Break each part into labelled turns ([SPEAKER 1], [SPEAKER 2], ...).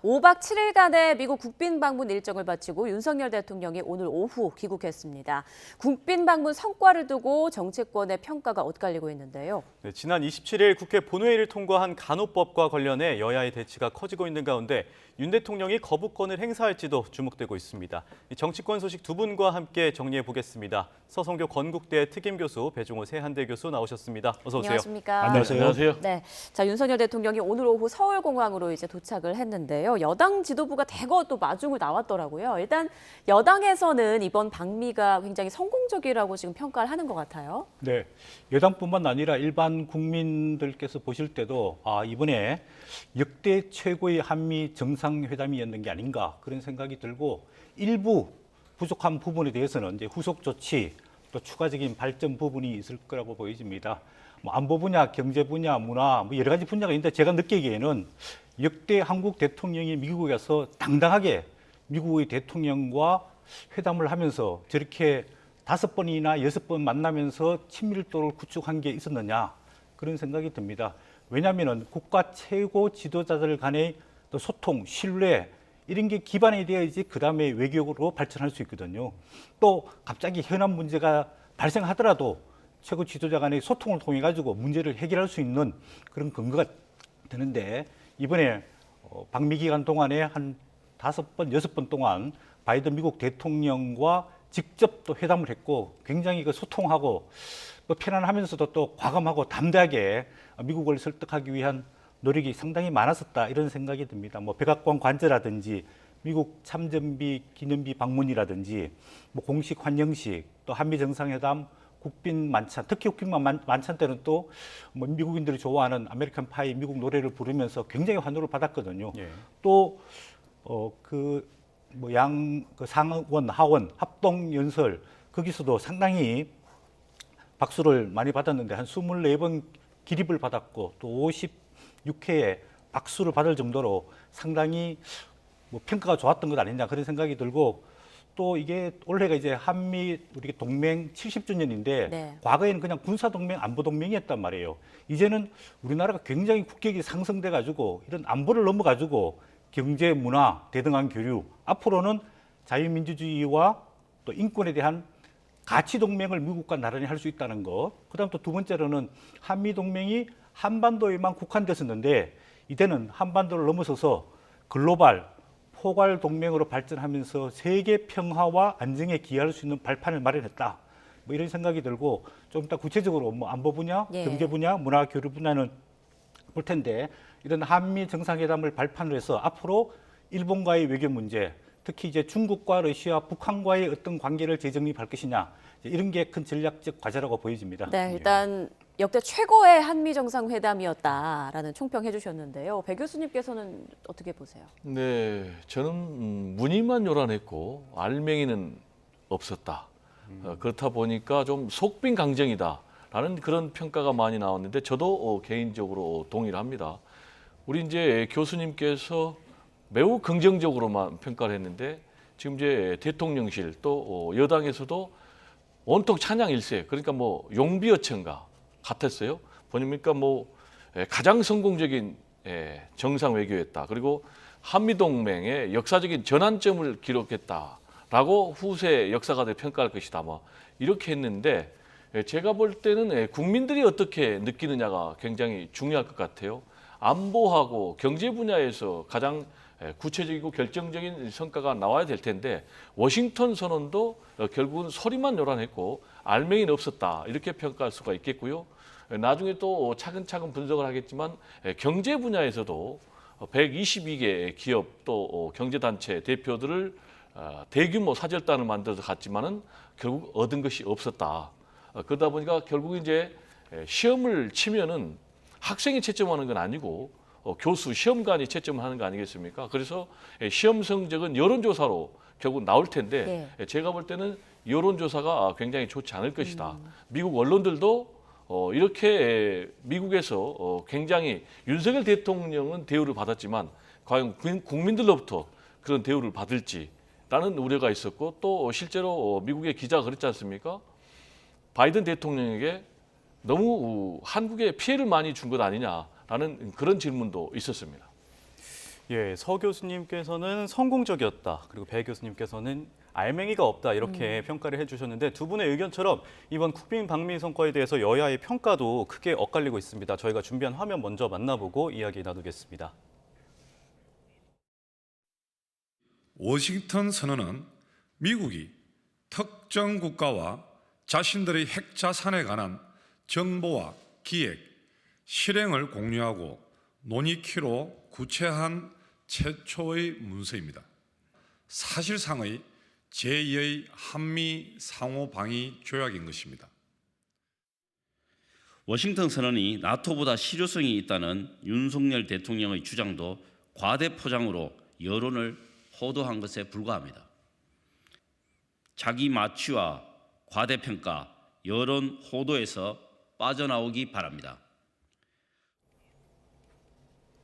[SPEAKER 1] 5박 7일간의 미국 국빈 방문 일정을 마치고 윤석열 대통령이 오늘 오후 귀국했습니다. 국빈 방문 성과를 두고 정치권의 평가가 엇갈리고 있는데요.
[SPEAKER 2] 네, 지난 27일 국회 본회의를 통과한 간호법과 관련해 여야의 대치가 커지고 있는 가운데 윤 대통령이 거부권을 행사할지도 주목되고 있습니다. 정치권 소식 두 분과 함께 정리해 보겠습니다. 서성교 건국대 특임교수 배종호 세한대 교수 나오셨습니다. 어서 오세요.
[SPEAKER 1] 안녕하십니까?
[SPEAKER 2] 안녕하세요.
[SPEAKER 1] 네, 자 윤석열 대통령이 오늘 오후 서울공항으로 이제 도착을 했는데요. 여당 지도부가 대거 또 마중을 나왔더라고요. 일단 여당에서는 이번 방미가 굉장히 성공적이라고 지금 평가를 하는 것 같아요.
[SPEAKER 3] 네, 여당뿐만 아니라 일반 국민들께서 보실 때도 이번에 역대 최고의 한미 정상회담이었는 게 아닌가 그런 생각이 들고 일부 부족한 부분에 대해서는 이제 후속 조치 또 추가적인 발전 부분이 있을 거라고 보여집니다. 안보 분야, 경제 분야, 문화 여러 가지 분야가 있는데 제가 느끼기에는 역대 한국 대통령이 미국에 가서 당당하게 미국의 대통령과 회담을 하면서 저렇게 5번이나 6번 만나면서 친밀도를 구축한 게 있었느냐 그런 생각이 듭니다. 왜냐하면 국가 최고 지도자들 간의 또 소통, 신뢰 이런 게 기반이 되어야지 그 다음에 외교로 발전할 수 있거든요. 또 갑자기 현안 문제가 발생하더라도 최고 지도자 간의 소통을 통해 가지고 문제를 해결할 수 있는 그런 근거가 되는데 이번에 방미 기간 동안에 한 5번, 6번 동안 바이든 미국 대통령과 직접 또 회담을 했고 굉장히 소통하고 또 편안하면서도 또 과감하고 담대하게 미국을 설득하기 위한 노력이 상당히 많았었다 이런 생각이 듭니다. 백악관 관저라든지 미국 참전비 기념비 방문이라든지 공식 환영식 또 한미 정상회담 국빈 만찬 특히 국빈 만찬 때는 또 미국인들이 좋아하는 아메리칸 파이 미국 노래를 부르면서 굉장히 환호를 받았거든요.
[SPEAKER 2] 예.
[SPEAKER 3] 또 상원 하원 합동 연설 거기서도 상당히 박수를 많이 받았는데 한 24번 기립을 받았고 또 56회에 박수를 받을 정도로 상당히 평가가 좋았던 것 아니냐 그런 생각이 들고 또 이게 올해가 이제 한미 우리 동맹 70주년인데
[SPEAKER 1] 네.
[SPEAKER 3] 과거에는 그냥 군사동맹, 안보동맹이었단 말이에요. 이제는 우리나라가 굉장히 국격이 상승돼 가지고 이런 안보를 넘어 가지고 경제, 문화, 대등한 교류 앞으로는 자유민주주의와 또 인권에 대한 가치 동맹을 미국과 나란히 할 수 있다는 것. 그다음 또 두 번째로는 한미 동맹이 한반도에만 국한됐었는데 이제는 한반도를 넘어서서 글로벌 포괄 동맹으로 발전하면서 세계 평화와 안정에 기여할 수 있는 발판을 마련했다. 이런 생각이 들고 좀 더 구체적으로 안보 분야,
[SPEAKER 1] 예.
[SPEAKER 3] 경제 분야, 문화 교류 분야는 볼 텐데 이런 한미 정상회담을 발판으로 해서 앞으로 일본과의 외교 문제, 특히 이제 중국과 러시아, 북한과의 어떤 관계를 재정립할 것이냐 이런 게 큰 전략적 과제라고 보여집니다.
[SPEAKER 1] 네, 일단 역대 최고의 한미 정상회담이었다라는 총평해 주셨는데요. 배 교수님께서는 어떻게 보세요?
[SPEAKER 4] 네, 저는 문의만 요란했고 알맹이는 없었다. 그렇다 보니까 좀 속빈 강정이다라는 그런 평가가 많이 나왔는데 저도 개인적으로 동의를 합니다. 우리 이제 교수님께서 매우 긍정적으로만 평가를 했는데 지금 이제 대통령실 또 여당에서도 온통 찬양 일세 그러니까 용비어천가 같았어요. 보니까 가장 성공적인 정상 외교였다. 그리고 한미동맹의 역사적인 전환점을 기록했다라고 후세 역사가들 평가할 것이다. 이렇게 했는데 제가 볼 때는 국민들이 어떻게 느끼느냐가 굉장히 중요할 것 같아요. 안보하고 경제 분야에서 가장 구체적이고 결정적인 성과가 나와야 될 텐데 워싱턴 선언도 결국은 소리만 요란했고 알맹이는 없었다 이렇게 평가할 수가 있겠고요. 나중에 또 차근차근 분석을 하겠지만 경제 분야에서도 122개 기업 또 경제단체 대표들을 대규모 사절단을 만들어서 갔지만은 결국 얻은 것이 없었다. 그러다 보니까 결국 이제 시험을 치면은 학생이 채점하는 건 아니고 교수, 시험관이 채점을 하는 거 아니겠습니까? 그래서 시험 성적은 여론조사로 결국 나올 텐데 제가 볼 때는 여론조사가 굉장히 좋지 않을 것이다. 미국 언론들도 이렇게 미국에서 굉장히 윤석열 대통령은 대우를 받았지만 과연 국민들로부터 그런 대우를 받을지라는 우려가 있었고 또 실제로 미국의 기자가 그랬지 않습니까? 바이든 대통령에게 너무 한국에 피해를 많이 준 것 아니냐라는 그런 질문도 있었습니다.
[SPEAKER 2] 예, 서 교수님께서는 성공적이었다. 그리고 배 교수님께서는 알맹이가 없다. 이렇게 평가를 해주셨는데 두 분의 의견처럼 이번 국빈 방미 성과에 대해서 여야의 평가도 크게 엇갈리고 있습니다. 저희가 준비한 화면 먼저 만나보고 이야기 나누겠습니다.
[SPEAKER 5] 워싱턴 선언은 미국이 특정 국가와 자신들의 핵 자산에 관한 정보와 기획, 실행을 공유하고 논의키로 구체한 최초의 문서입니다. 사실상의 제2의 한미 상호방위 조약인 것입니다.
[SPEAKER 6] 워싱턴 선언이 나토보다 실효성이 있다는 윤석열 대통령의 주장도 과대포장으로 여론을 호도한 것에 불과합니다. 자기 마취와 과대평가, 여론 호도에서 빠져나오기 바랍니다.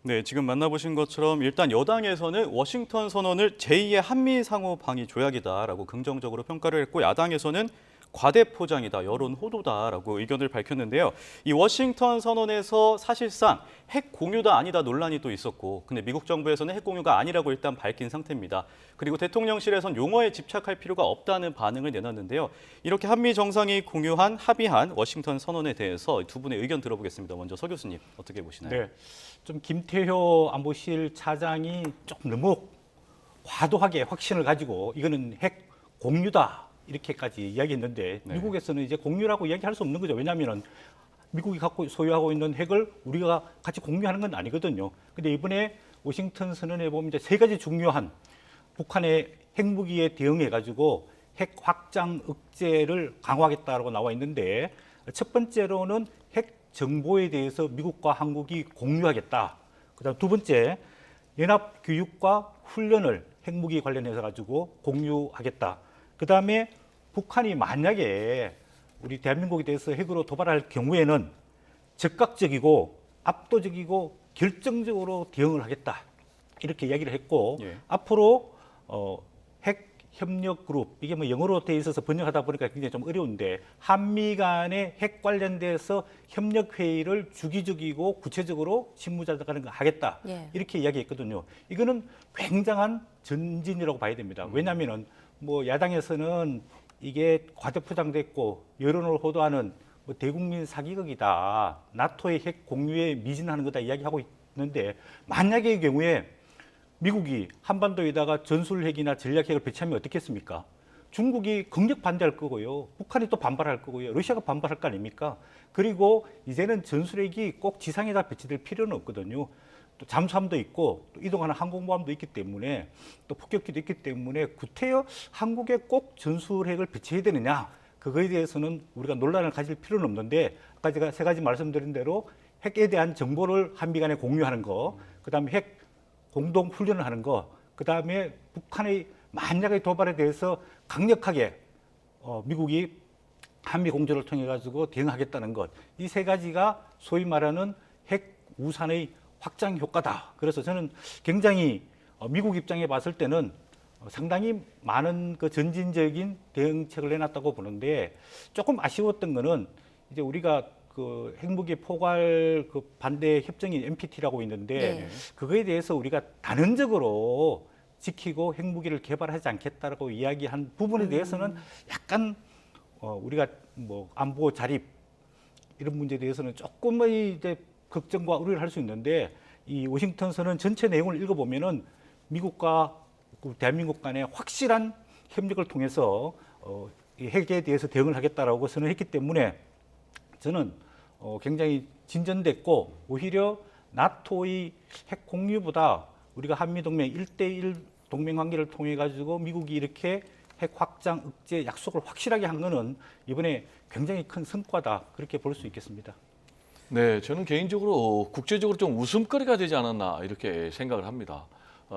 [SPEAKER 2] 네, 지금 만나보신 것처럼 일단 여당에서는 워싱턴 선언을 제2의 한미 상호 방위 조약이다라고 긍정적으로 평가를 했고 야당에서는 과대 포장이다, 여론 호도다라고 의견을 밝혔는데요. 이 워싱턴 선언에서 사실상 핵 공유다 아니다 논란이 또 있었고, 근데 미국 정부에서는 핵 공유가 아니라고 일단 밝힌 상태입니다. 그리고 대통령실에선 용어에 집착할 필요가 없다는 반응을 내놨는데요. 이렇게 한미 정상이 공유한 합의한 워싱턴 선언에 대해서 두 분의 의견 들어보겠습니다. 먼저 서 교수님 어떻게 보시나요?
[SPEAKER 3] 네, 좀 김태효 안보실 차장이 조금 너무 과도하게 확신을 가지고 이거는 핵 공유다 이렇게까지 이야기했는데
[SPEAKER 2] 네.
[SPEAKER 3] 미국에서는 이제 공유라고 이야기할 수 없는 거죠. 왜냐하면 미국이 소유하고 있는 핵을 우리가 같이 공유하는 건 아니거든요. 근데 이번에 워싱턴 선언에 보면 이제 세 가지 중요한 북한의 핵무기에 대응해 가지고 핵 확장 억제를 강화하겠다라고 나와 있는데 첫 번째로는 핵 정보에 대해서 미국과 한국이 공유하겠다. 그다음 두 번째 연합 교육과 훈련을 핵무기 관련해서 가지고 공유하겠다. 그다음에 북한이 만약에 우리 대한민국에 대해서 핵으로 도발할 경우에는 즉각적이고 압도적이고 결정적으로 대응을 하겠다. 이렇게 이야기를 했고
[SPEAKER 2] 예.
[SPEAKER 3] 앞으로 핵 협력 그룹 이게 뭐 영어로 돼 있어서 번역하다 보니까 굉장히 좀 어려운데 한미 간의 핵 관련돼서 협력 회의를 주기적이고 구체적으로 실무자들 간에 하겠다.
[SPEAKER 1] 예.
[SPEAKER 3] 이렇게 이야기했거든요. 이거는 굉장한 전진이라고 봐야 됩니다. 왜냐하면은 뭐 야당에서는 이게 과대포장됐고 여론을 호도하는 뭐 대국민 사기극이다. 나토의 핵 공유에 미진하는 거다 이야기하고 있는데 만약의 경우에 미국이 한반도에다가 전술핵이나 전략핵을 배치하면 어떻겠습니까? 중국이 강력 반대할 거고요. 북한이 또 반발할 거고요. 러시아가 반발할 거 아닙니까? 그리고 이제는 전술핵이 꼭 지상에다 배치될 필요는 없거든요. 또 잠수함도 있고 또 이동하는 항공모함도 있기 때문에 또 폭격기도 있기 때문에 구태여 한국에 꼭 전술핵을 배치해야 되느냐 그거에 대해서는 우리가 논란을 가질 필요는 없는데 아까 제가 세 가지 말씀드린 대로 핵에 대한 정보를 한미 간에 공유하는 거 그다음에 핵 공동 훈련을 하는 거 그다음에 북한의 만약의 도발에 대해서 강력하게 미국이 한미 공조를 통해 가지고 대응하겠다는 것 이 세 가지가 소위 말하는 핵 우산의 확장 효과다. 그래서 저는 굉장히 미국 입장에 봤을 때는 상당히 많은 그 전진적인 대응책을 내놨다고 보는데 조금 아쉬웠던 거는 이제 우리가 그 핵무기 포괄 그 반대 협정인 NPT라고 있는데
[SPEAKER 1] 네.
[SPEAKER 3] 그거에 대해서 우리가 단언적으로 지키고 핵무기를 개발하지 않겠다라고 이야기한 부분에 대해서는 약간 우리가 뭐 안보 자립 이런 문제에 대해서는 조금의 이제 걱정과 우려를 할 수 있는데 이 워싱턴 선언 전체 내용을 읽어보면은 미국과 대한민국 간의 확실한 협력을 통해서 이 핵에 대해서 대응을 하겠다라고 선언했기 때문에 저는 굉장히 진전됐고 오히려 나토의 핵 공유보다 우리가 한미동맹 1대1 동맹 관계를 통해 가지고 미국이 이렇게 핵 확장 억제 약속을 확실하게 한 거는 이번에 굉장히 큰 성과다 그렇게 볼 수 있겠습니다.
[SPEAKER 4] 네, 저는 개인적으로 국제적으로 좀 웃음거리가 되지 않았나 이렇게 생각을 합니다.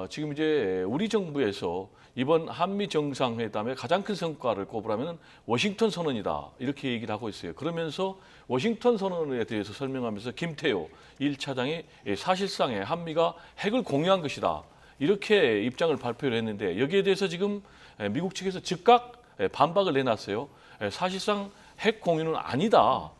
[SPEAKER 4] 지금 이제 우리 정부에서 이번 한미 정상회담의 가장 큰 성과를 꼽으라면 워싱턴 선언이다 이렇게 얘기를 하고 있어요. 그러면서 워싱턴 선언에 대해서 설명하면서 김태효 1차장이 사실상의 한미가 핵을 공유한 것이다 이렇게 입장을 발표를 했는데 여기에 대해서 지금 미국 측에서 즉각 반박을 내놨어요. 사실상 핵 공유는 아니다.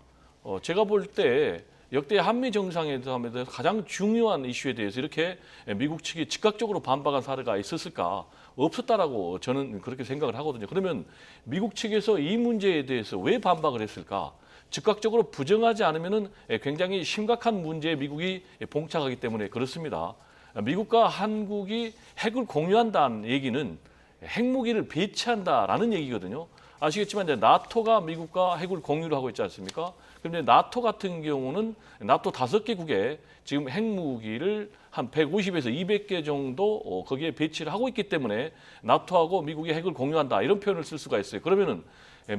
[SPEAKER 4] 제가 볼 때 역대 한미 정상회담에서 가장 중요한 이슈에 대해서 이렇게 미국 측이 즉각적으로 반박한 사례가 있었을까? 없었다라고 저는 그렇게 생각을 하거든요. 그러면 미국 측에서 이 문제에 대해서 왜 반박을 했을까? 즉각적으로 부정하지 않으면은 굉장히 심각한 문제에 미국이 봉착하기 때문에 그렇습니다. 미국과 한국이 핵을 공유한다는 얘기는 핵무기를 배치한다라는 얘기거든요. 아시겠지만 이제 나토가 미국과 핵을 공유를 하고 있지 않습니까? 그런데 나토 같은 경우는 나토 5개국에 지금 핵무기를 한 150에서 200개 정도 거기에 배치를 하고 있기 때문에 나토하고 미국이 핵을 공유한다 이런 표현을 쓸 수가 있어요. 그러면은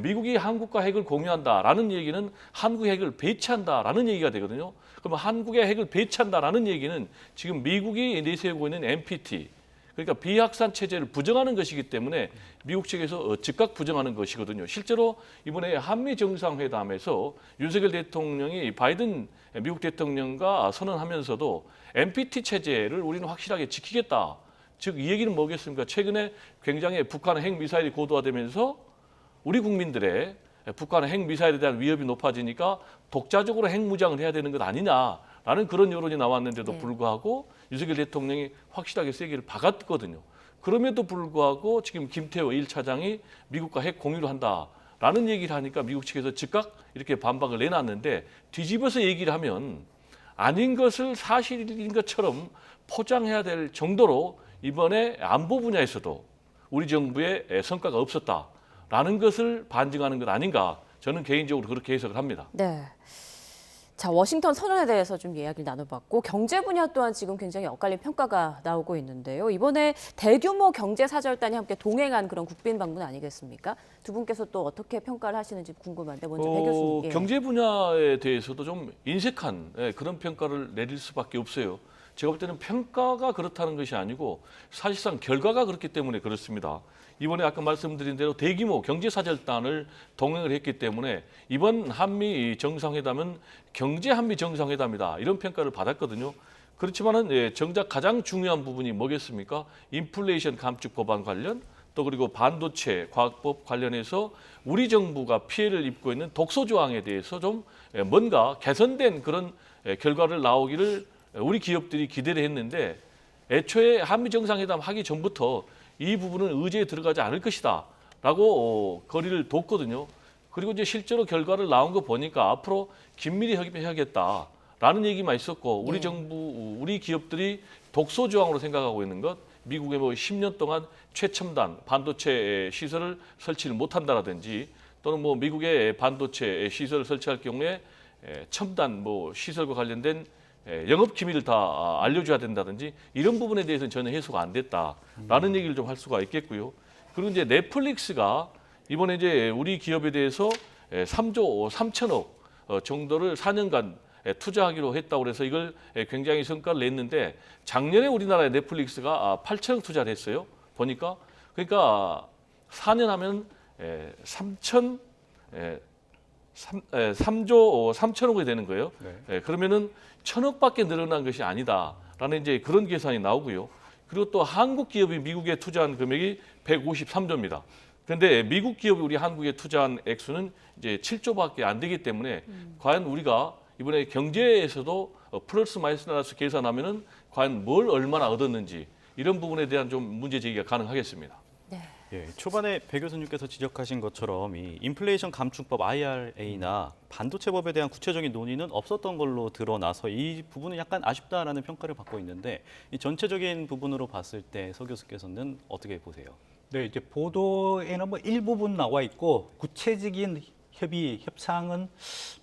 [SPEAKER 4] 미국이 한국과 핵을 공유한다라는 얘기는 한국의 핵을 배치한다라는 얘기가 되거든요. 그러면 한국의 핵을 배치한다라는 얘기는 지금 미국이 내세우고 있는 NPT 그러니까 비확산 체제를 부정하는 것이기 때문에 미국 측에서 즉각 부정하는 것이거든요. 실제로 이번에 한미 정상회담에서 윤석열 대통령이 바이든 미국 대통령과 선언하면서도 NPT 체제를 우리는 확실하게 지키겠다. 즉 이 얘기는 뭐겠습니까? 최근에 굉장히 북한의 핵 미사일이 고도화되면서 우리 국민들의 북한의 핵 미사일에 대한 위협이 높아지니까 독자적으로 핵 무장을 해야 되는 것 아니냐라는 그런 여론이 나왔는데도
[SPEAKER 1] 네.
[SPEAKER 4] 불구하고 윤석열 대통령이 확실하게 세게를 박았거든요. 그럼에도 불구하고 지금 김태호 1차장이 미국과 핵 공유를 한다라는 얘기를 하니까 미국 측에서 즉각 이렇게 반박을 내놨는데 뒤집어서 얘기를 하면 아닌 것을 사실인 것처럼 포장해야 될 정도로 이번에 안보 분야에서도 우리 정부의 성과가 없었다라는 것을 반증하는 것 아닌가 저는 개인적으로 그렇게 해석을 합니다.
[SPEAKER 1] 네. 자, 워싱턴 선언에 대해서 좀 이야기를 나눠봤고 경제 분야 또한 지금 굉장히 엇갈린 평가가 나오고 있는데요. 이번에 대규모 경제사절단이 함께 동행한 그런 국빈 방문 아니겠습니까? 두 분께서 또 어떻게 평가를 하시는지 궁금한데 먼저 배 교수님께.
[SPEAKER 4] 경제 분야에 대해서도 좀 인색한 그런 평가를 내릴 수밖에 없어요. 제가 볼 때는 평가가 그렇다는 것이 아니고 사실상 결과가 그렇기 때문에 그렇습니다. 이번에 아까 말씀드린 대로 대규모 경제사절단을 동행을 했기 때문에 이번 한미 정상회담은 경제 한미 정상회담이다 이런 평가를 받았거든요. 그렇지만은 정작 가장 중요한 부분이 뭐겠습니까? 인플레이션 감축 법안 관련 또 그리고 반도체 과학법 관련해서 우리 정부가 피해를 입고 있는 독소 조항에 대해서 좀 뭔가 개선된 그런 결과를 나오기를 우리 기업들이 기대를 했는데 애초에 한미 정상회담 하기 전부터 이 부분은 의제에 들어가지 않을 것이다라고 거리를 뒀거든요. 그리고 이제 실제로 결과를 나온 거 보니까 앞으로 긴밀히 협의해야겠다라는 얘기만 있었고 우리 정부, 우리 기업들이 독소 조항으로 생각하고 있는 것, 미국에 뭐 10년 동안 최첨단 반도체 시설을 설치를 못한다라든지 또는 뭐 미국의 반도체 시설을 설치할 경우에 첨단 뭐 시설과 관련된 영업 기밀을 다 알려줘야 된다든지 이런 부분에 대해서는 전혀 해소가 안 됐다라는 얘기를 좀 할 수가 있겠고요. 그리고 이제 넷플릭스가 이번에 이제 우리 기업에 대해서 3조 3천억 정도를 4년간 투자하기로 했다고 그래서 이걸 굉장히 성과를 냈는데 작년에 우리나라의 넷플릭스가 8천억 투자를 했어요. 보니까 그러니까 4년 하면 3조 3천억이 되는 거예요.
[SPEAKER 3] 네.
[SPEAKER 4] 그러면은 1,000억밖에 늘어난 것이 아니다라는 이제 그런 계산이 나오고요. 그리고 또 한국 기업이 미국에 투자한 금액이 153조입니다. 그런데 미국 기업이 우리 한국에 투자한 액수는 이제 7조밖에 안 되기 때문에 과연 우리가 이번에 경제에서도 플러스 마이너스 계산하면은 과연 뭘 얼마나 얻었는지 이런 부분에 대한 좀 문제 제기가 가능하겠습니다.
[SPEAKER 2] 예, 초반에 배 교수님께서 지적하신 것처럼 이 인플레이션 감축법 IRA나 반도체법에 대한 구체적인 논의는 없었던 걸로 드러나서 이 부분은 약간 아쉽다라는 평가를 받고 있는데 이 전체적인 부분으로 봤을 때 서 교수께서는 어떻게 보세요?
[SPEAKER 3] 네, 이제 보도에는 뭐 일부분 나와 있고 구체적인 협상은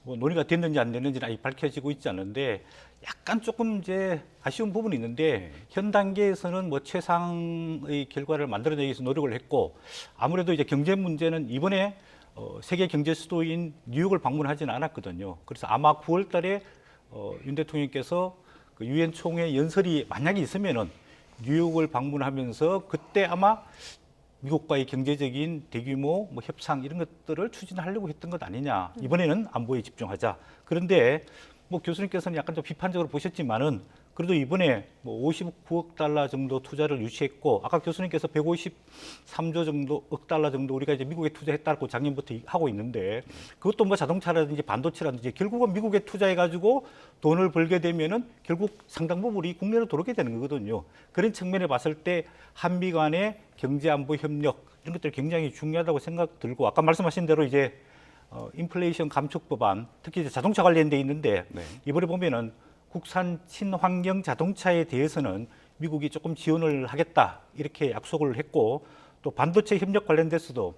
[SPEAKER 3] 뭐 논의가 됐는지 안 됐는지는 아직 밝혀지고 있지 않은데 약간 조금 이제 아쉬운 부분이 있는데 현 단계에서는 뭐 최상의 결과를 만들어내기 위해서 노력을 했고 아무래도 이제 경제 문제는 이번에 세계 경제 수도인 뉴욕을 방문하지는 않았거든요. 그래서 아마 9월달에 윤 대통령께서 그 유엔 총회 연설이 만약에 있으면은 뉴욕을 방문하면서 그때 아마 미국과의 경제적인 대규모 뭐 협상 이런 것들을 추진하려고 했던 것 아니냐. 이번에는 안보에 집중하자. 그런데 뭐 교수님께서는 약간 좀 비판적으로 보셨지만은 그래도 이번에 뭐 59억 달러 정도 투자를 유치했고 아까 교수님께서 153조 정도 억 달러 정도 우리가 이제 미국에 투자했다고 작년부터 하고 있는데 그것도 뭐 자동차라든지 반도체라든지 결국은 미국에 투자해 가지고 돈을 벌게 되면은 결국 상당 부분 우리 국내로 들어오게 되는 거거든요. 그런 측면에 봤을 때 한미 간의 경제 안보 협력 이런 것들이 굉장히 중요하다고 생각 들고 아까 말씀하신 대로 이제 인플레이션 감축 법안 특히 이제 자동차 관련돼 있는데
[SPEAKER 2] 네.
[SPEAKER 3] 이번에 보면은 국산 친환경 자동차에 대해서는 미국이 조금 지원을 하겠다 이렇게 약속을 했고 또 반도체 협력 관련돼서도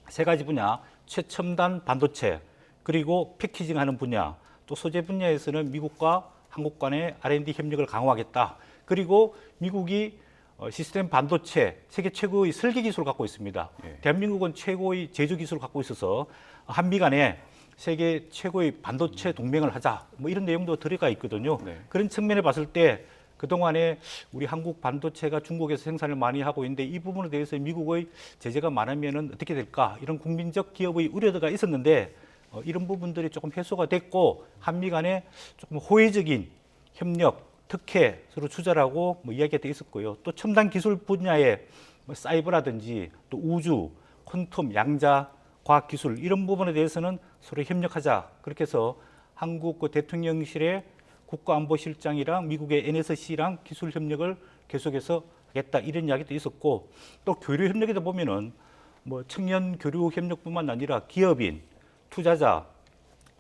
[SPEAKER 3] 세 가지 분야 최첨단 반도체 그리고 패키징하는 분야 또 소재 분야에서는 미국과 한국 간의 R&D 협력을 강화하겠다. 그리고 미국이 시스템 반도체 세계 최고의 설계 기술을 갖고 있습니다.
[SPEAKER 2] 예.
[SPEAKER 3] 대한민국은 최고의 제조 기술을 갖고 있어서 한미 간에 세계 최고의 반도체 동맹을 하자 뭐 이런 내용도 들어가 있거든요.
[SPEAKER 2] 네.
[SPEAKER 3] 그런 측면에 봤을 때 그동안에 우리 한국 반도체가 중국에서 생산을 많이 하고 있는데 이 부분에 대해서 미국의 제재가 많으면 어떻게 될까 이런 국민적 기업의 우려가 있었는데 이런 부분들이 조금 해소가 됐고 한미 간에 조금 호혜적인 협력 특혜 서로 투자라고 뭐 이야기가 돼 있었고요. 또 첨단 기술 분야에 뭐 사이버라든지 또 우주, 퀀텀, 양자 과학기술 이런 부분에 대해서는 서로 협력하자. 그렇게 해서 한국 대통령실의 국가안보실장이랑 미국의 NSC랑 기술 협력을 계속해서 하겠다 이런 이야기도 있었고 또 교류 협력에도 보면은 뭐 청년 교류 협력뿐만 아니라 기업인, 투자자,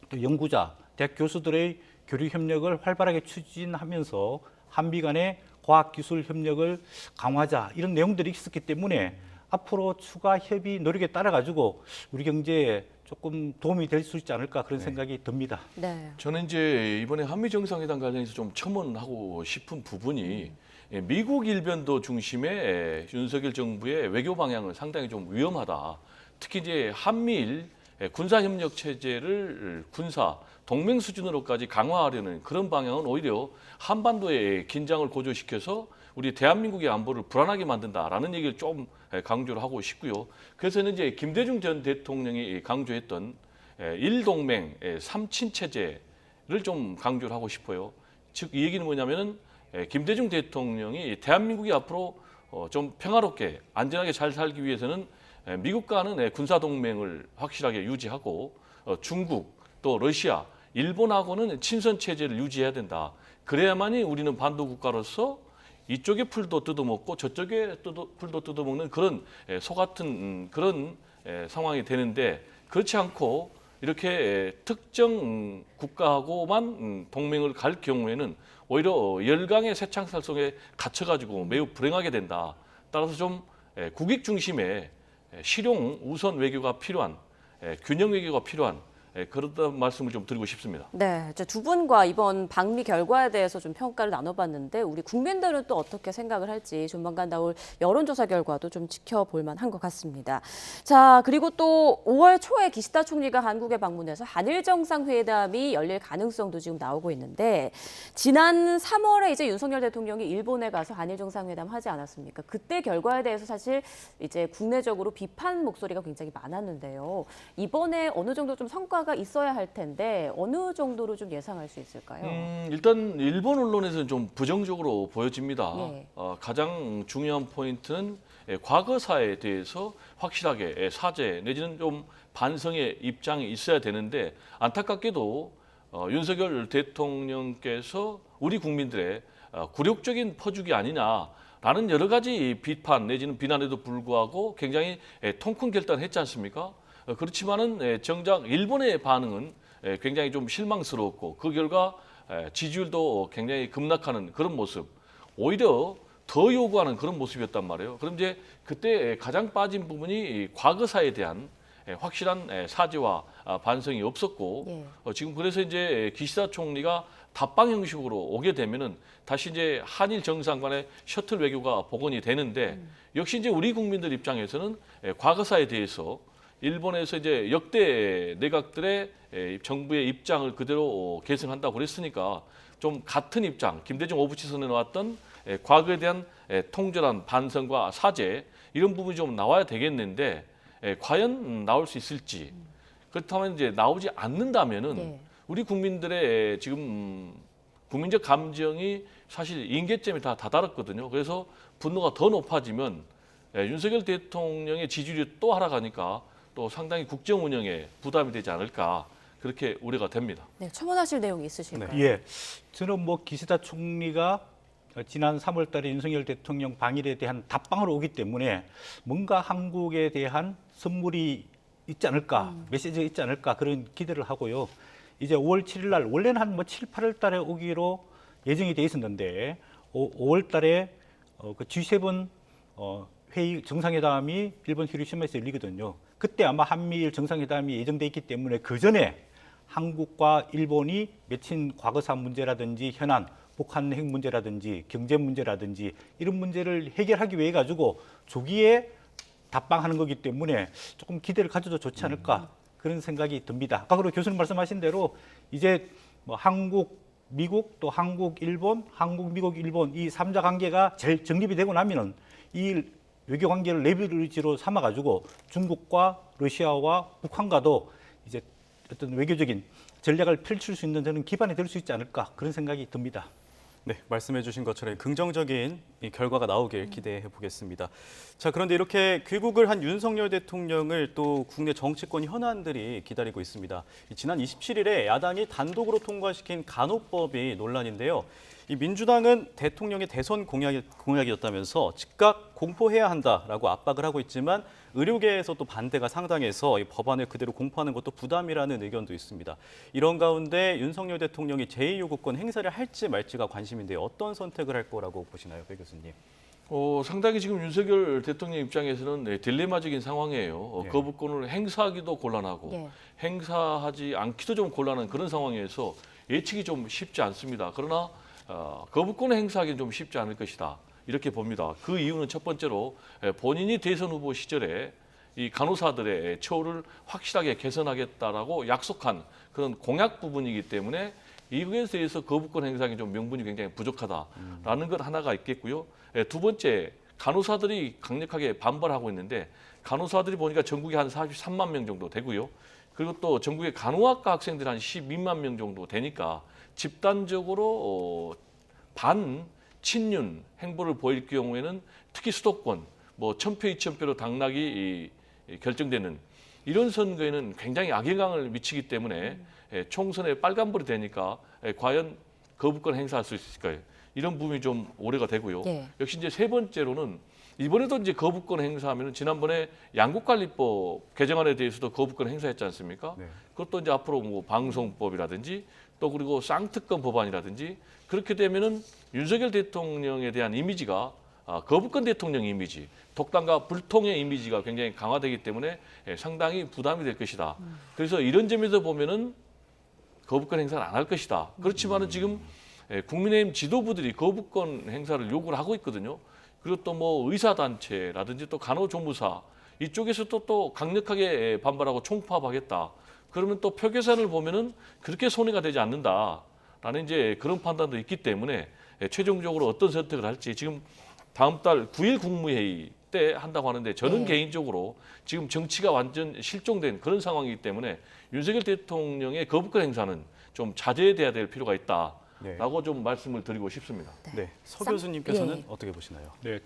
[SPEAKER 3] 또 연구자, 대학 교수들의 교류 협력을 활발하게 추진하면서 한미 간의 과학기술 협력을 강화하자 이런 내용들이 있었기 때문에 앞으로 추가 협의 노력에 따라 가지고 우리 경제에 조금 도움이 될 수 있지 않을까 그런 생각이 듭니다.
[SPEAKER 1] 네.
[SPEAKER 4] 저는 이제 이번에 한미 정상회담 관련해서 좀 첨언하고 싶은 부분이 미국 일변도 중심의 윤석열 정부의 외교 방향은 상당히 좀 위험하다. 특히 이제 한미일 군사 협력 체제를 군사 동맹 수준으로까지 강화하려는 그런 방향은 오히려 한반도의 긴장을 고조시켜서 우리 대한민국의 안보를 불안하게 만든다라는 얘기를 좀 강조를 하고 싶고요. 그래서는 이제 김대중 전 대통령이 강조했던 일동맹 삼친 체제를 좀 강조를 하고 싶어요. 즉 이 얘기는 뭐냐면은 김대중 대통령이 대한민국이 앞으로 좀 평화롭게 안전하게 잘 살기 위해서는 미국과는 군사 동맹을 확실하게 유지하고 중국 또 러시아, 일본하고는 친선 체제를 유지해야 된다. 그래야만이 우리는 반도 국가로서 이쪽에 풀도 뜯어먹고 저쪽에 풀도 뜯어먹는 그런 소 같은 그런 상황이 되는데 그렇지 않고 이렇게 특정 국가하고만 동맹을 갈 경우에는 오히려 열강의 쇠창살 속에 갇혀가지고 매우 불행하게 된다. 따라서 좀 국익 중심의 실용 우선 외교가 필요한 균형 외교가 필요한 그렇다는 말씀을 좀 드리고 싶습니다.
[SPEAKER 1] 네, 이제 두 분과 이번 방미 결과에 대해서 좀 평가를 나눠봤는데 우리 국민들은 또 어떻게 생각을 할지 조만간 나올 여론조사 결과도 좀 지켜볼 만한 것 같습니다. 자, 그리고 또 5월 초에 기시다 총리가 한국에 방문해서 한일 정상회담이 열릴 가능성도 지금 나오고 있는데 지난 3월에 이제 윤석열 대통령이 일본에 가서 한일 정상회담 하지 않았습니까? 그때 결과에 대해서 사실 이제 국내적으로 비판 목소리가 굉장히 많았는데요. 이번에 어느 정도 좀 성과가 있어야 할 텐데 어느 정도로 좀 예상할 수 있을까요?
[SPEAKER 4] 일단 일본 언론에서는 좀 부정적으로 보여집니다.
[SPEAKER 1] 예.
[SPEAKER 4] 가장 중요한 포인트는 과거사에 대해서 확실하게 사죄 내지는 좀 반성의 입장이 있어야 되는데 안타깝게도 윤석열 대통령께서 우리 국민들의 굴욕적인 퍼주기 아니냐라는 여러 가지 비판 내지는 비난에도 불구하고 굉장히 통큰 결단을 했지 않습니까? 그렇지만은 정작 일본의 반응은 굉장히 좀 실망스러웠고 그 결과 지지율도 굉장히 급락하는 그런 모습, 오히려 더 요구하는 그런 모습이었단 말이에요. 그럼 이제 그때 가장 빠진 부분이 과거사에 대한 확실한 사죄와 반성이 없었고
[SPEAKER 1] 예.
[SPEAKER 4] 지금 그래서 이제 기시다 총리가 답방 형식으로 오게 되면은 다시 이제 한일 정상 간의 셔틀 외교가 복원이 되는데 역시 이제 우리 국민들 입장에서는 과거사에 대해서 일본에서 이제 역대 내각들의 정부의 입장을 그대로 계승한다고 그랬으니까 좀 같은 입장, 김대중 오부치선에 나왔던 과거에 대한 통절한 반성과 사죄 이런 부분이 좀 나와야 되겠는데 과연 나올 수 있을지 그렇다면 이제 나오지 않는다면은
[SPEAKER 1] 네.
[SPEAKER 4] 우리 국민들의 지금 국민적 감정이 사실 임계점에 다 다다랐거든요. 그래서 분노가 더 높아지면 윤석열 대통령의 지지율이 또 하락하니까 또 상당히 국정 운영에 부담이 되지 않을까 그렇게 우려가 됩니다.
[SPEAKER 1] 네, 첨언하실 내용이 있으실까요?
[SPEAKER 3] 예, 저는 뭐 기시다 총리가 지난 3월달에 윤석열 대통령 방일에 대한 답방을 오기 때문에 뭔가 한국에 대한 선물이 있지 않을까, 메시지가 있지 않을까 그런 기대를 하고요. 이제 5월 7일 날 원래는 한 뭐 7, 8월 달에 오기로 예정이 돼 있었는데 5월 달에 그 G7 회의 정상회담이 일본 히로시마에서 열리거든요. 그때 아마 한미일 정상회담이 예정돼 있기 때문에 그 전에 한국과 일본이 맺힌 과거사 문제라든지 현안, 북한 핵 문제라든지 경제 문제라든지 이런 문제를 해결하기 위해 가지고 조기에 답방하는 거기 때문에 조금 기대를 가져도 좋지 않을까 그런 생각이 듭니다. 아까 그리고 교수님 말씀하신 대로 이제 뭐 한국, 미국 또 한국, 일본, 한국, 미국, 일본 이 3자 관계가 잘 정립이 되고 나면은 이 외교 관계를 레버리지로 삼아 가지고 중국과 러시아와 북한과도 이제 어떤 외교적인 전략을 펼칠 수 있는 저는 기반이 될 수 있지 않을까 그런 생각이 듭니다.
[SPEAKER 2] 네, 말씀해 주신 것처럼 긍정적인 이 결과가 나오길 기대해 보겠습니다. 자, 그런데 이렇게 귀국을 한 윤석열 대통령을 또 국내 정치권 현안들이 기다리고 있습니다. 지난 27일에 야당이 단독으로 통과시킨 간호법이 논란인데요. 이 민주당은 대통령의 대선 공약이었다면서 즉각 공포해야 한다라고 압박을 하고 있지만 의료계에서 또 반대가 상당해서 이 법안을 그대로 공포하는 것도 부담이라는 의견도 있습니다. 이런 가운데 윤석열 대통령이 제2요구권 행사를 할지 말지가 관심인데 어떤 선택을 할 거라고 보시나요, 배 교수님?
[SPEAKER 4] 상당히 지금 윤석열 대통령 입장에서는 딜레마적인 상황이에요.
[SPEAKER 2] 예.
[SPEAKER 4] 거부권을 행사하기도 곤란하고
[SPEAKER 1] 예.
[SPEAKER 4] 행사하지 않기도 좀 곤란한 그런 상황에서 예측이 좀 쉽지 않습니다. 그러나 거부권을 행사하기는 좀 쉽지 않을 것이다. 이렇게 봅니다. 그 이유는 첫 번째로 본인이 대선 후보 시절에 이 간호사들의 처우를 확실하게 개선하겠다라고 약속한 그런 공약 부분이기 때문에 이거에 대해서 거부권 행사하기 좀 명분이 굉장히 부족하다라는 것 하나가 있겠고요. 두 번째, 간호사들이 강력하게 반발하고 있는데 간호사들이 보니까 전국에 한 43만 명 정도 되고요. 그리고 또 전국의 간호학과 학생들이 한 12만 명 정도 되니까 집단적으로 반친윤 행보를 보일 경우에는 특히 수도권 뭐 1000표, 2000표로 당락이 결정되는 이런 선거에는 굉장히 악영향을 미치기 때문에 총선에 빨간불이 되니까 과연 거부권 행사할 수 있을까요? 이런 부분이 좀 오래가 되고요.
[SPEAKER 1] 예.
[SPEAKER 4] 역시 이제 세 번째로는 이번에도 이제 거부권 행사하면 지난번에 양국관리법 개정안에 대해서도 거부권 행사했지 않습니까?
[SPEAKER 2] 네.
[SPEAKER 4] 그것도 이제 앞으로 뭐 방송법이라든지 또 그리고 쌍특검 법안이라든지 그렇게 되면은 윤석열 대통령에 대한 이미지가 거부권 대통령 이미지, 독단과 불통의 이미지가 굉장히 강화되기 때문에 상당히 부담이 될 것이다. 그래서 이런 점에서 보면은 거부권 행사를 안 할 것이다. 그렇지만은 지금 국민의힘 지도부들이 거부권 행사를 요구를 하고 있거든요. 그리고 또 뭐 의사단체라든지 또 간호조무사 이쪽에서도 또 강력하게 반발하고 총파업하겠다. 그러면 또 표 계산을 보면은 그렇게 손해가 되지 않는다라는 이제 그런 판단도 있기 때문에 최종적으로 어떤 선택을 할지 지금 다음 달 9일 국무회의 때 한다고 하는데 저는 개인적으로 지금 정치가 완전 실종된 그런 상황이기 때문에 윤석열 대통령의 거부권 행사는 좀 자제돼야 될 필요가 있다라고 좀 말씀을 드리고 싶습니다.
[SPEAKER 2] 네, 서 교수님께서는
[SPEAKER 1] 예.
[SPEAKER 2] 어떻게 보시나요?
[SPEAKER 3] 네,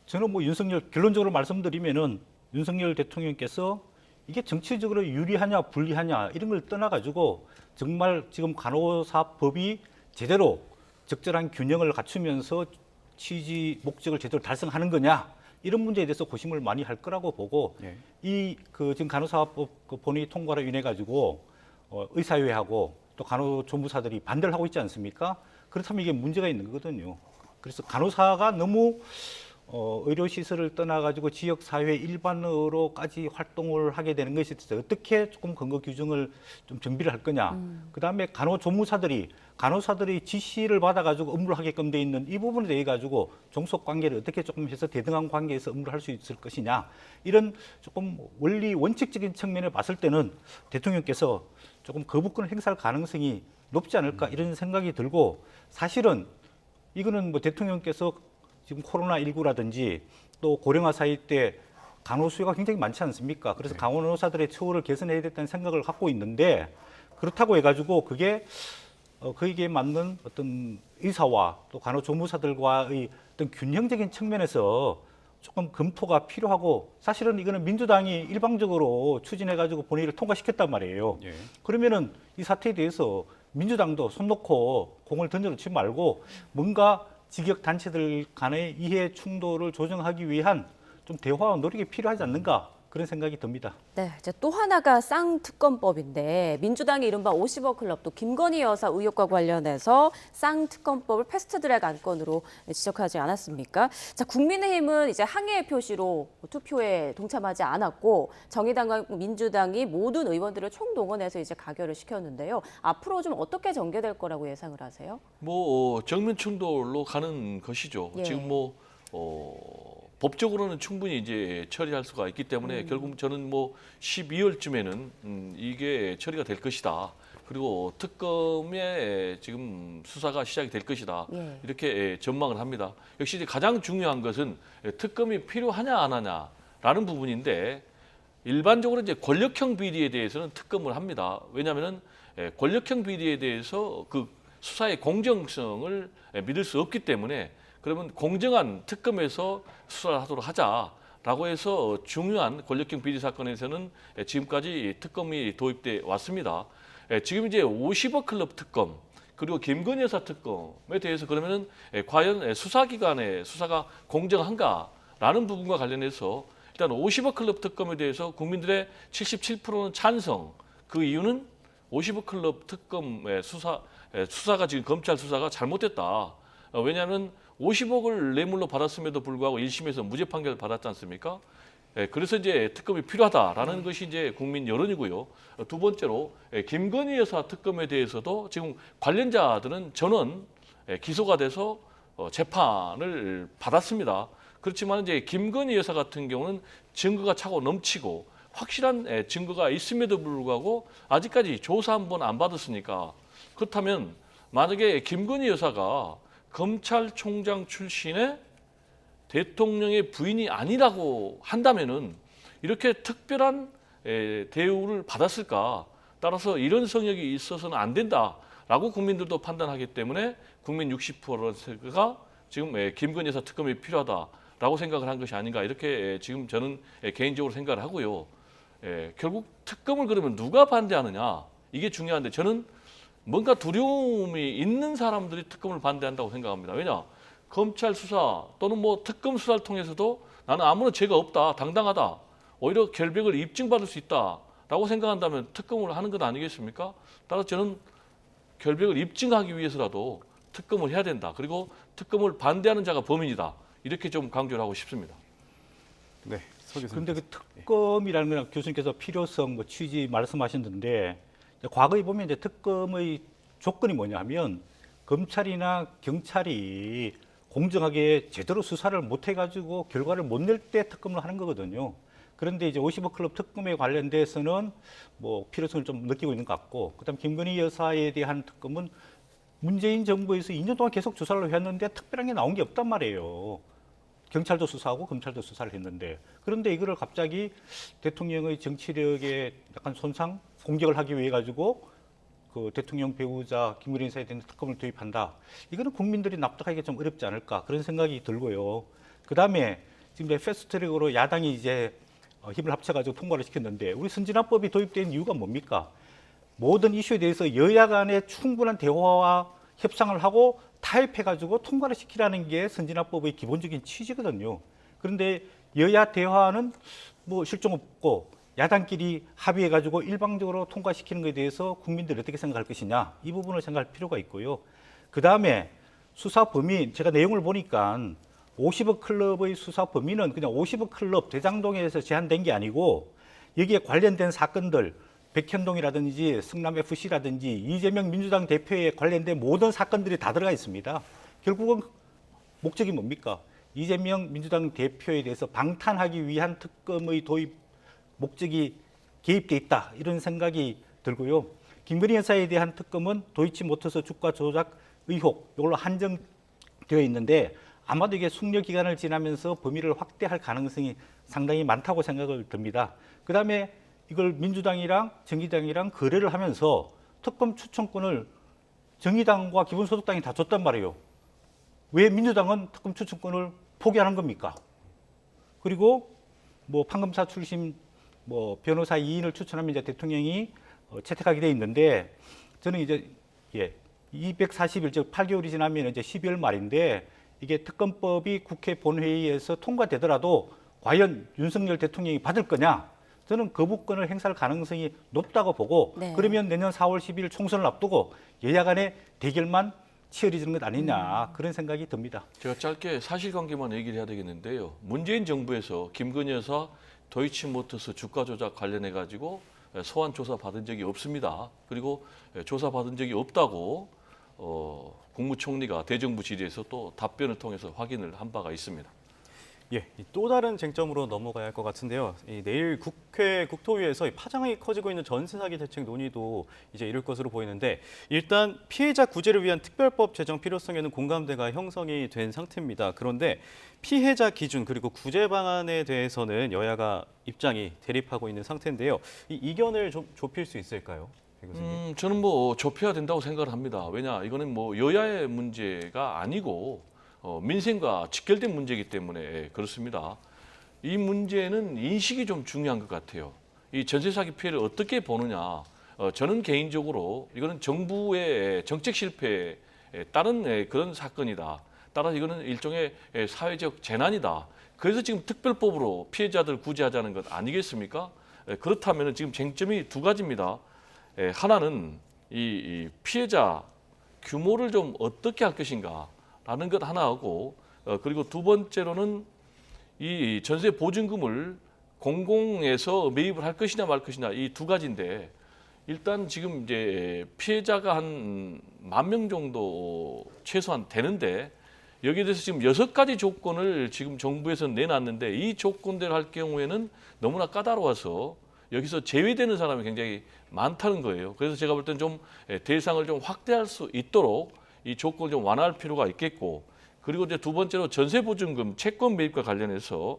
[SPEAKER 3] 저는 뭐 결론적으로 말씀드리면은 윤석열 대통령께서 이게 정치적으로 유리하냐 불리하냐 이런 걸 떠나가지고 정말 지금 간호사법이 제대로 적절한 균형을 갖추면서 취지 목적을 제대로 달성하는 거냐 이런 문제에 대해서 고심을 많이 할 거라고 보고
[SPEAKER 2] 예.
[SPEAKER 3] 지금 간호사법 본회의 통과로 인해 가지고 의사회하고 또 간호조무사들이 반대를 하고 있지 않습니까? 그렇다면 이게 문제가 있는 거거든요. 그래서 간호사가 너무 의료시설을 떠나가지고 지역사회 일반으로까지 활동을 하게 되는 것이 있어요. 어떻게 조금 근거 규정을 좀 정비를 할 거냐. 그다음에 간호사들이 지시를 받아가지고 업무를 하게끔 돼 있는 이 부분에 대해 가지고 종속 관계를 어떻게 조금 해서 대등한 관계에서 업무를 할 수 있을 것이냐. 이런 조금 원칙적인 측면에 봤을 때는 대통령께서 조금 거부권 행사할 가능성이 높지 않을까 이런 생각이 들고 사실은 이거는 뭐 대통령께서 지금 코로나19라든지 또 고령화 사회 때 간호 수요가 굉장히 많지 않습니까? 그래서 간호사들의 처우를 개선해야 됐다는 생각을 갖고 있는데 그렇다고 해가지고 그게 거기에 맞는 어떤 의사와 또 간호조무사들과의 어떤 균형적인 측면에서 조금 검토가 필요하고, 사실은 이거는 민주당이 일방적으로 추진해가지고 본회의를 통과시켰단 말이에요.
[SPEAKER 2] 예.
[SPEAKER 3] 그러면은 이 사태에 대해서 민주당도 손 놓고 공을 던져놓지 말고 뭔가 직역 단체들 간의 이해 충돌을 조정하기 위한 좀 대화와 노력이 필요하지 않는가, 그런 생각이 듭니다.
[SPEAKER 1] 네, 이제 또 하나가 쌍특검법인데 민주당이 이른바 50억 클럽 또 김건희 여사 의혹과 관련해서 쌍특검법을 패스트트랙 안건으로 지적하지 않았습니까? 자, 국민의힘은 이제 항의의 표시로 투표에 동참하지 않았고 정의당과 민주당이 모든 의원들을 총동원해서 이제 가결을 시켰는데요. 앞으로 좀 어떻게 전개될 거라고 예상을 하세요?
[SPEAKER 4] 정면 충돌로 가는 것이죠.
[SPEAKER 1] 예.
[SPEAKER 4] 지금 법적으로는 충분히 이제 처리할 수가 있기 때문에 결국 저는 12월쯤에는 이게 처리가 될 것이다. 그리고 특검의 지금 수사가 시작이 될 것이다.
[SPEAKER 1] 예.
[SPEAKER 4] 이렇게 전망을 합니다. 역시 이제 가장 중요한 것은 특검이 필요하냐 안 하냐라는 부분인데, 일반적으로 이제 권력형 비리에 대해서는 특검을 합니다. 왜냐하면은 권력형 비리에 대해서 그 수사의 공정성을 믿을 수 없기 때문에, 그러면 공정한 특검에서 수사를 하도록 하자라고 해서 중요한 권력형 비리 사건에서는 지금까지 특검이 도입돼 왔습니다. 지금 이제 50억 클럽 특검, 그리고 김건희 여사 특검에 대해서 그러면은 과연 수사기관의 수사가 공정한가라는 부분과 관련해서 일단 50억 클럽 특검에 대해서 국민들의 77%는 찬성. 그 이유는 50억 클럽 특검의 수사가 지금 검찰 수사가 잘못됐다. 왜냐하면 50억을 뇌물로 받았음에도 불구하고 1심에서 무죄 판결을 받았지 않습니까? 그래서 이제 특검이 필요하다라는 것이 이제 국민 여론이고요. 두 번째로 김건희 여사 특검에 대해서도 지금 관련자들은 전원 기소가 돼서 재판을 받았습니다. 그렇지만 이제 김건희 여사 같은 경우는 증거가 차고 넘치고 확실한 증거가 있음에도 불구하고 아직까지 조사 한 번 안 받았으니까, 그렇다면 만약에 김건희 여사가 검찰총장 출신의 대통령의 부인이 아니라고 한다면은 이렇게 특별한 대우를 받았을까? 따라서 이런 성역이 있어서는 안 된다라고 국민들도 판단하기 때문에 국민 60%가 지금 김건희 여사 특검이 필요하다라고 생각을 한 것이 아닌가, 이렇게 지금 저는 개인적으로 생각을 하고요. 결국 특검을 그러면 누가 반대하느냐, 이게 중요한데, 저는 뭔가 두려움이 있는 사람들이 특검을 반대한다고 생각합니다. 왜냐? 검찰 수사 또는 특검 수사를 통해서도 나는 아무런 죄가 없다, 당당하다, 오히려 결백을 입증받을 수 있다라고 생각한다면 특검을 하는 것 아니겠습니까? 따라서 저는 결백을 입증하기 위해서라도 특검을 해야 된다. 그리고 특검을 반대하는 자가 범인이다. 이렇게 좀 강조를 하고 싶습니다.
[SPEAKER 2] 네.
[SPEAKER 3] 그런데 그 특검이라는 건 교수님께서 필요성 취지 말씀하셨는데, 과거에 보면 이제 특검의 조건이 뭐냐면 검찰이나 경찰이 공정하게 제대로 수사를 못 해가지고 결과를 못 낼 때 특검을 하는 거거든요. 그런데 이제 50억 클럽 특검에 관련돼서는 필요성을 좀 느끼고 있는 것 같고, 그다음 김건희 여사에 대한 특검은 문재인 정부에서 2년 동안 계속 조사를 했는데 특별한 게 나온 게 없단 말이에요. 경찰도 수사하고 검찰도 수사를 했는데, 그런데 이거를 갑자기 대통령의 정치력에 약간 손상, 공격을 하기 위해 가지고 그 대통령 배우자 김건희 여사에 대한 특검을 도입한다. 이거는 국민들이 납득하기가 좀 어렵지 않을까, 그런 생각이 들고요. 그다음에 지금 패스트트랙으로 야당이 이제 힘을 합쳐가지고 통과를 시켰는데, 우리 선진화법이 도입된 이유가 뭡니까? 모든 이슈에 대해서 여야 간에 충분한 대화와 협상을 하고 타협해가지고 통과를 시키라는 게 선진화법의 기본적인 취지거든요. 그런데 여야 대화는 실종 없고 야당끼리 합의해가지고 일방적으로 통과시키는 것에 대해서 국민들이 어떻게 생각할 것이냐, 이 부분을 생각할 필요가 있고요. 그 다음에 수사 범위, 제가 내용을 보니까 50억 클럽의 수사 범위는 그냥 50억 클럽 대장동에서 제한된 게 아니고, 여기에 관련된 사건들, 백현동이라든지 성남FC라든지 이재명 민주당 대표에 관련된 모든 사건들이 다 들어가 있습니다. 결국은 목적이 뭡니까? 이재명 민주당 대표에 대해서 방탄하기 위한 특검의 도입 목적이 개입돼 있다, 이런 생각이 들고요. 김건희 여사에 대한 특검은 도이치모터스 주가 조작 의혹, 이걸로 한정되어 있는데 아마도 이게 숙려 기간을 지나면서 범위를 확대할 가능성이 상당히 많다고 생각을 듭니다. 그다음에 이걸 민주당이랑 정의당이랑 거래를 하면서 특검 추천권을 정의당과 기본소득당이 다 줬단 말이에요. 왜 민주당은 특검 추천권을 포기하는 겁니까? 그리고 뭐 판검사 출신 뭐 변호사 2인을 추천하면 이제 대통령이 채택하게 돼 있는데 저는 이제 240일 즉 8개월이 지나면 이제 12월 말인데 이게 특검법이 국회 본회의에서 통과되더라도 과연 윤석열 대통령이 받을 거냐? 저는 거부권을 행사할 가능성이 높다고 보고
[SPEAKER 1] 네.
[SPEAKER 3] 그러면 내년 4월 12일 총선을 앞두고 여야 간의 대결만 치열해지는 것 아니냐 그런 생각이 듭니다.
[SPEAKER 4] 제가 짧게 사실관계만 얘기를 해야 되겠는데요. 문재인 정부에서 김건희 여사 도이치모터스 주가 조작 관련해 가지고 소환 조사 받은 적이 없습니다. 그리고 조사 받은 적이 없다고 국무총리가 대정부 질의에서 또 답변을 통해서 확인을 한 바가 있습니다.
[SPEAKER 2] 예, 또 다른 쟁점으로 넘어가야 할 것 같은데요. 내일 국회 국토위에서 파장이 커지고 있는 전세 사기 대책 논의도 이제 이룰 것으로 보이는데 일단 피해자 구제를 위한 특별법 제정 필요성에는 공감대가 형성이 된 상태입니다. 그런데 피해자 기준 그리고 구제 방안에 대해서는 여야가 입장이 대립하고 있는 상태인데요. 이 이견을 좀 좁힐 수 있을까요? 배 교수님.
[SPEAKER 4] 저는 뭐 좁혀야 된다고 생각을 합니다. 왜냐 이거는 뭐 여야의 문제가 아니고 민생과 직결된 문제이기 때문에 그렇습니다. 이 문제는 인식이 좀 중요한 것 같아요. 이 전세 사기 피해를 어떻게 보느냐. 저는 개인적으로 이거는 정부의 정책 실패에 따른 그런 사건이다. 따라서 이거는 일종의 사회적 재난이다. 그래서 지금 특별법으로 피해자들 구제하자는 것 아니겠습니까? 그렇다면 지금 쟁점이 두 가지입니다. 하나는 이 피해자 규모를 좀 어떻게 할 것인가. 라는 것 하나하고 그리고 두 번째로는 이 전세 보증금을 공공에서 매입을 할 것이냐 말 것이냐 이 두 가지인데 일단 지금 이제 피해자가 한 10,000명 정도 최소한 되는데 여기에 대해서 지금 6가지 조건을 지금 정부에서 내놨는데 이 조건대로 할 경우에는 너무나 까다로워서 여기서 제외되는 사람이 굉장히 많다는 거예요. 그래서 제가 볼 때는 좀 대상을 좀 확대할 수 있도록 이 조건을 좀 완화할 필요가 있겠고 그리고 이제 두 번째로 전세보증금 채권 매입과 관련해서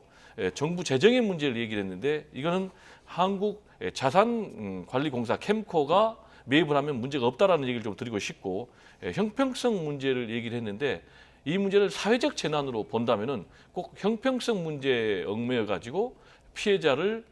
[SPEAKER 4] 정부 재정의 문제를 얘기를 했는데 이거는 한국 자산관리공사 캠코가 매입을 하면 문제가 없다라는 얘기를 좀 드리고 싶고 형평성 문제를 얘기를 했는데 이 문제를 사회적 재난으로 본다면은 꼭 형평성 문제에 얽매여 가지고 피해자를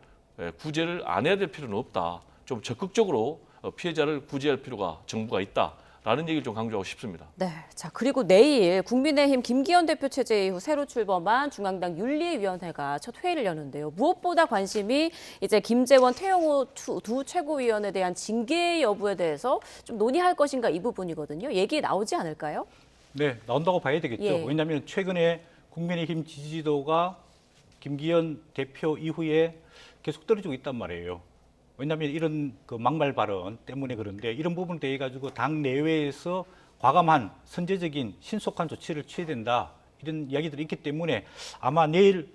[SPEAKER 4] 구제를 안 해야 될 필요는 없다. 좀 적극적으로 피해자를 구제할 필요가 정부가 있다. 라는 얘기를 좀 강조하고 싶습니다.
[SPEAKER 1] 네, 자 그리고 내일 국민의힘 김기현 대표 체제 이후 새로 출범한 중앙당 윤리위원회가 첫 회의를 여는데요. 무엇보다 관심이 이제 김재원, 태영호 두 최고위원에 대한 징계 여부에 대해서 좀 논의할 것인가 이 부분이거든요. 얘기 나오지 않을까요?
[SPEAKER 3] 네, 나온다고 봐야 되겠죠.
[SPEAKER 1] 예.
[SPEAKER 3] 왜냐하면 최근에 국민의힘 지지도가 김기현 대표 이후에 계속 떨어지고 있단 말이에요. 왜냐하면 이런 그 막말 발언 때문에 그런데 이런 부분에 대해 가지고 당 내외에서 과감한 선제적인 신속한 조치를 취해야 된다 이런 이야기들이 있기 때문에 아마 내일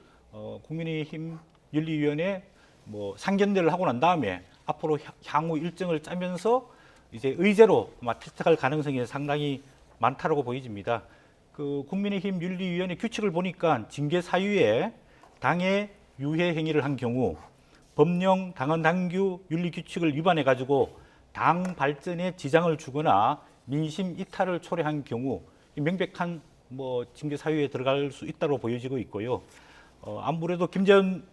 [SPEAKER 3] 국민의힘 윤리위원회 뭐 상견례를 하고 난 다음에 앞으로 향후 일정을 짜면서 이제 의제로 아마 채택할 가능성이 상당히 많다라고 보여집니다. 그 국민의힘 윤리위원회 규칙을 보니까 징계 사유에 당의 유해 행위를 한 경우 법령 당헌 당규 윤리 규칙을 위반해 가지고 당 발전에 지장을 주거나 민심 이탈을 초래한 경우 명백한 뭐 징계 사유에 들어갈 수 있다고 보여지고 있고요. 아무래도 김재원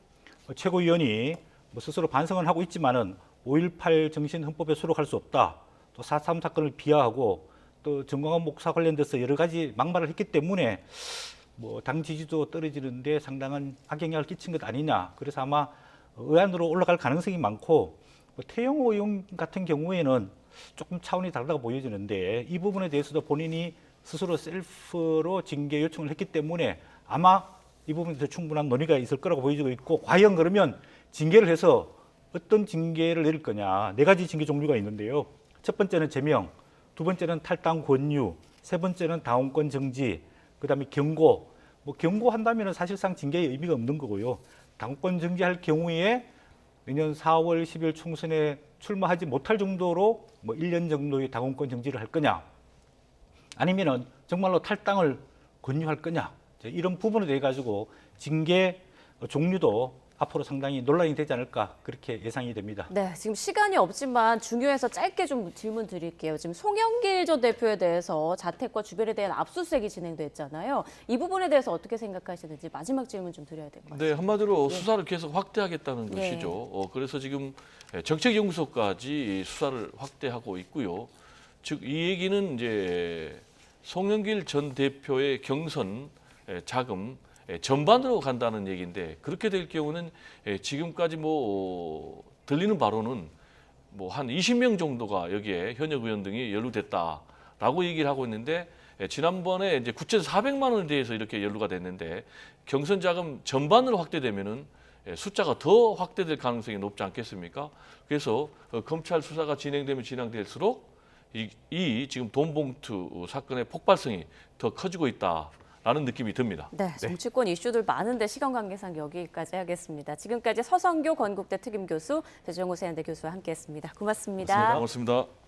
[SPEAKER 3] 최고위원이 뭐 스스로 반성을 하고 있지만은 5.18 정신 헌법에 수록할 수 없다. 또 4.3 사건을 비하하고 또 정광훈 목사 관련돼서 여러 가지 막말을 했기 때문에 뭐 당 지지도 떨어지는데 상당한 악영향을 끼친 것 아니냐. 그래서 아마 의안으로 올라갈 가능성이 많고 태영호 의원 같은 경우에는 조금 차원이 다르다고 보여지는데 이 부분에 대해서도 본인이 스스로 셀프로 징계 요청을 했기 때문에 아마 이 부분에 대해서 충분한 논의가 있을 거라고 보여지고 있고 과연 그러면 징계를 해서 어떤 징계를 내릴 거냐. 4가지 징계 종류가 있는데요. 첫 번째는 제명, 두 번째는 탈당 권유, 세 번째는 당원권 정지, 그다음에 경고. 뭐 경고한다면 사실상 징계의 의미가 없는 거고요. 당권 정지할 경우에 내년 4월 10일 총선에 출마하지 못할 정도로 뭐 1년 정도의 당원권 정지를 할 거냐 아니면은 정말로 탈당을 권유할 거냐 이런 부분에 대해 가지고 징계 종류도 앞으로 상당히 논란이 되지 않을까 그렇게 예상이 됩니다.
[SPEAKER 1] 네, 지금 시간이 없지만 중요해서 짧게 좀 질문 드릴게요. 지금 송영길 전 대표에 대해서 자택과 주변에 대한 압수수색이 진행됐잖아요. 이 부분에 대해서 어떻게 생각하시는지 마지막 질문 좀 드려야 될 것 같습니다.
[SPEAKER 4] 네, 한마디로 수사를 계속 확대하겠다는
[SPEAKER 1] 네.
[SPEAKER 4] 것이죠. 그래서 지금 정책연구소까지 수사를 확대하고 있고요. 즉 이 얘기는 이제 송영길 전 대표의 경선 자금 전반으로 간다는 얘기인데 그렇게 될 경우는 지금까지 뭐 들리는 바로는 뭐 한 20명 정도가 여기에 현역 의원 등이 연루됐다라고 얘기를 하고 있는데 지난번에 이제 9,400만 원에 대해서 이렇게 연루가 됐는데 경선 자금 전반으로 확대되면은 숫자가 더 확대될 가능성이 높지 않겠습니까? 그래서 검찰 수사가 진행되면 진행될수록 이 지금 돈 봉투 사건의 폭발성이 더 커지고 있다라는 느낌이 듭니다.
[SPEAKER 1] 네, 정치권 이슈들 많은데 시간 관계상 여기까지 하겠습니다. 지금까지 서성교 건국대 특임교수, 배정호 세안대 교수와 함께했습니다. 고맙습니다.
[SPEAKER 4] 고맙습니다.